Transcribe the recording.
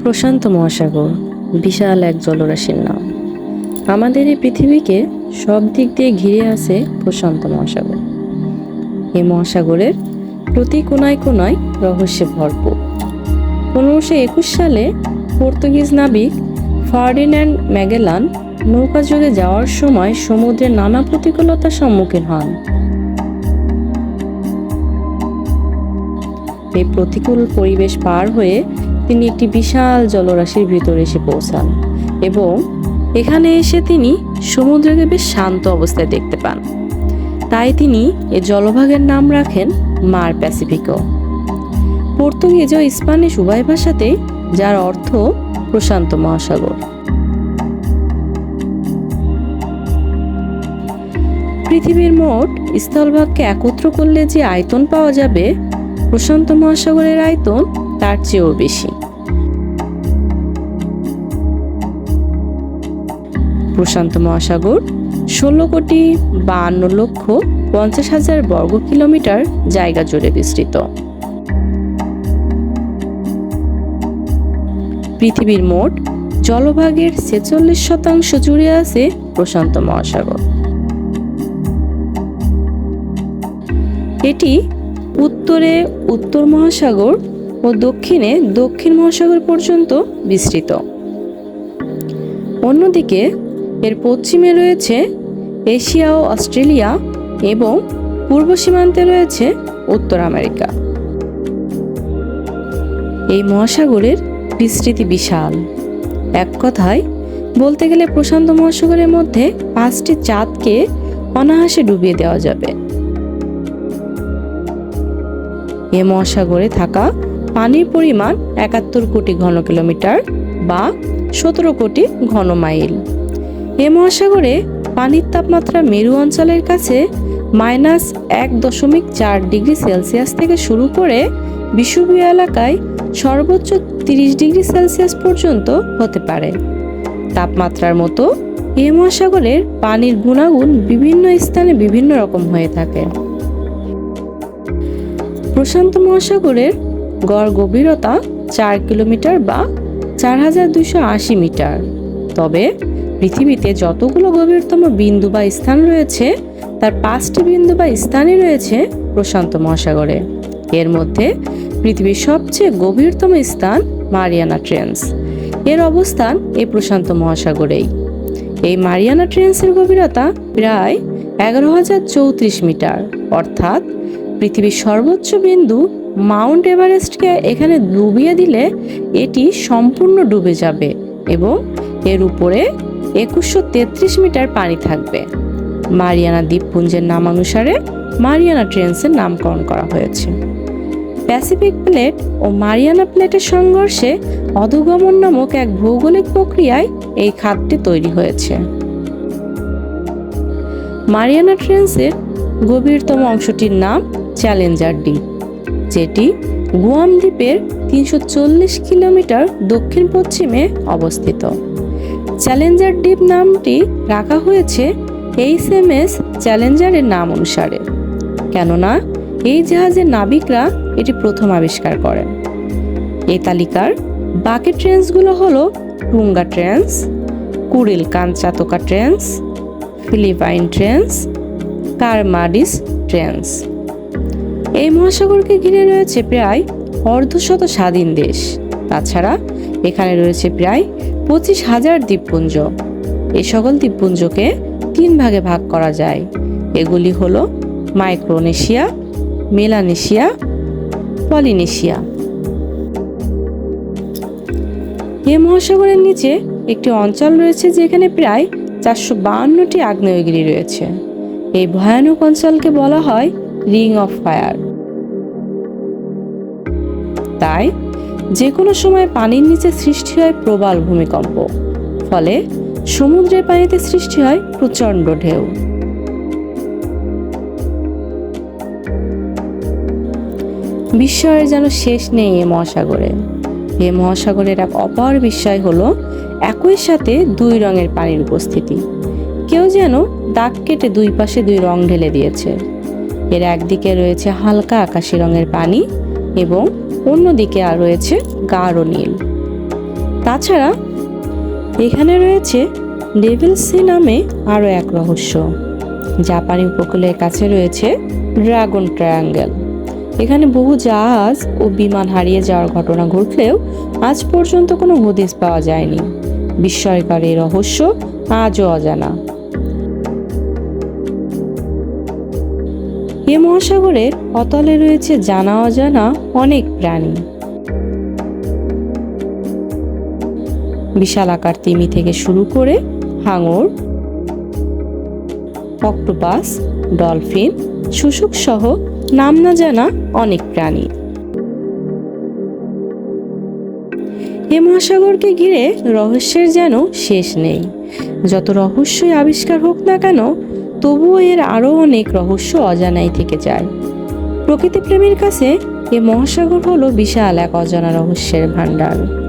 প্রশান্ত মহাসাগর বিশাল এক জলরাশির নাম। আমাদের এই পৃথিবীকে সব দিক দিয়ে ঘিরে আছে প্রশান্ত মহাসাগর। এই মহাসাগরের প্রতি কোনায় কোনায় রহস্যে ভরপুর। 1521 সালে পর্তুগিজ নাবিক ফার্ডিন্যান্ড ম্যাগেলান নৌকাযোগে যাওয়ার সময় সমুদ্রের নানা প্রতিকূলতার সম্মুখীন হন। এই প্রতিকূল পরিবেশ পার হয়ে তিনি একটি বিশাল জলরাশির ভিতরে এসে পৌঁছান এবং এখানে এসে তিনি সমুদ্রকে বেশ শান্ত অবস্থায় দেখতে পান। তাই তিনি এই জলভাগের নাম রাখেন মার প্যাসিফিকো। পর্তুগিজ ও স্প্যানিশ উভয় ভাষাতেই যার অর্থ প্রশান্ত মহাসাগর। পৃথিবীর মোট স্থলভাগকে একত্র করলে যে আয়তন পাওয়া যাবে, প্রশান্ত মহাসাগরের আয়তন তার চেয়েও বেশি। প্রশান্ত মহাসাগর 16,52,50,000 বর্গ কিলোমিটার জায়গা জুড়ে বিস্তৃত। পৃথিবীর মোট জলভাগের 46% জুড়ে আছে প্রশান্ত মহাসাগর। এটি উত্তরে উত্তর মহাসাগর ও দক্ষিণে দক্ষিণ মহাসাগর পর্যন্ত বিস্তৃত। অন্যদিকে এর পশ্চিমে রয়েছে এশিয়া ও অস্ট্রেলিয়া এবং পূর্ব সীমান্তে রয়েছে উত্তর আমেরিকা। এই মহাসাগরের বিস্তৃতি বিশাল। এক কথায় বলতে গেলে প্রশান্ত মহাসাগরের মধ্যে 5টি চাঁদকে অনায়াসে ডুবিয়ে দেওয়া যাবে। এ মহাসাগরে থাকা পানির পরিমাণ 71 কোটি ঘন কিলোমিটার বা 17 কোটি ঘন মাইল। এ মহাসাগরে পানির তাপমাত্রা মেরু অঞ্চলের কাছে -1.4 ডিগ্রি সেলসিয়াস থেকে শুরু করে বিষুবীয় এলাকায় সর্বোচ্চ 30 ডিগ্রি সেলসিয়াস পর্যন্ত হতে পারে। তাপমাত্রার মতো এ মহাসাগরের পানির গুণাগুণ বিভিন্ন স্থানে বিভিন্ন রকম হয়ে থাকে। প্রশান্ত মহাসাগরের গড় গভীরতা 4 কিলোমিটার বা 4280 মিটার। তবে পৃথিবীতে যতগুলো গভীরতম বিন্দু বা স্থান রয়েছে তার 5টি বিন্দু বা স্থানই রয়েছে প্রশান্ত মহাসাগরে। এর মধ্যে পৃথিবীর সবচেয়ে গভীরতম স্থান মারিয়ানা ট্রেঞ্চ। এর অবস্থান এই প্রশান্ত মহাসাগরেই। এই মারিয়ানা ট্রেঞ্চের গভীরতা প্রায় 11,034 মিটার, অর্থাৎ পৃথিবীর সর্বোচ্চ বিন্দু মাউন্ট এভারেস্টকে এখানে ডুবিয়ে দিলে এটি সম্পূর্ণ ডুবে যাবে এবং এর উপরে 2133 মিটার পানি থাকবে। মারিয়ানা দ্বীপপুঞ্জের নামানুসারে মারিয়ানা ট্রেঞ্চের নামকরণ করা হয়েছে। প্যাসিফিক প্লেট ও মারিয়ানা প্লেটের সংঘর্ষে অধোগমন নামক এক ভৌগোলিক প্রক্রিয়ায় এই খাতটি তৈরি হয়েছে। মারিয়ানা ট্রেঞ্চের গভীরতম অংশটির নাম চ্যালেঞ্জার দ্বীপ, যেটি গুয়াম দ্বীপের 340 কিলোমিটার দক্ষিণ পশ্চিমে অবস্থিত। চ্যালেঞ্জার দ্বীপ নামটি রাখা হয়েছে HMS চ্যালেঞ্জারের নাম অনুসারে, কেননা এই জাহাজের নাবিকরা এটি প্রথম আবিষ্কার করেন। এই তালিকার বাকি ট্রেঞ্চগুলো হলো Tonga trench, Kuril Kamchatka trench, Philippine trench, Kermadec trench. এই মহাসাগরকে ঘিরে রয়েছে প্রায় অর্ধশত স্বাধীন দেশ। তাছাড়া এখানে রয়েছে প্রায় 25,000 দ্বীপপুঞ্জ। এই সকল দ্বীপপুঞ্জকে 3 ভাগে ভাগ করা যায়। এগুলি হলো মাইক্রোনেশিয়া, মেলানেশিয়া, পলিনেশিয়া। এই মহাসাগরের নিচে একটি অঞ্চল রয়েছে যেখানে প্রায় 452টি আগ্নেয়গিরি রয়েছে। এই ভয়ানক অঞ্চলকে বলা হয় রিং অফ ফায়ার। তাই যে কোনো সময় পানির নিচে সৃষ্টি হয় প্রবল ভূমিকম্প, ফলে সমুদ্রের পানিতে সৃষ্টি হয় প্রচণ্ড ঢেউ। বিস্ময়ের যেন শেষ নেই এ মহাসাগরে। এ মহাসাগরের এক অপার বিস্ময় হলো একই সাথে 2 রঙের পানির উপস্থিতি। কেউ যেন দাগ কেটে 2 পাশে 2 রং ঢেলে দিয়েছে। এর একদিকে রয়েছে হালকা আকাশি রঙের পানি এবং অন্যদিকে আর রয়েছে গাঢ় নীল। তাছাড়া এখানে রয়েছে ডেভিল সি নামে আরও এক রহস্য। জাপানি উপকূলের কাছে রয়েছে ড্রাগন ট্রায়াঙ্গেল। এখানে বহু জাহাজ ও বিমান হারিয়ে যাওয়ার ঘটনা ঘটলেও আজ পর্যন্ত কোনো হদিস পাওয়া যায়নি। বিস্ময়কর এই রহস্য আজও অজানা। এ মহাসাগরের অতলে রয়েছে জানা অজানা অনেক প্রাণী। বিশাল আকার তিমি থেকে শুরু করে হাঙর, অক্টোপাস, ডলফিন, শুশুক সহ নাম না জানা অনেক প্রাণী। এ মহাসাগরকে ঘিরে রহস্যের যেন শেষ নেই। যত রহস্যই আবিষ্কার হোক না কেন, তবুও এর আরও অনেক রহস্য অজানাই থেকে যায়। প্রকৃতিপ্রেমীর কাছে এ মহাসাগর হলো বিশাল এক অজানা রহস্যের ভাণ্ডার।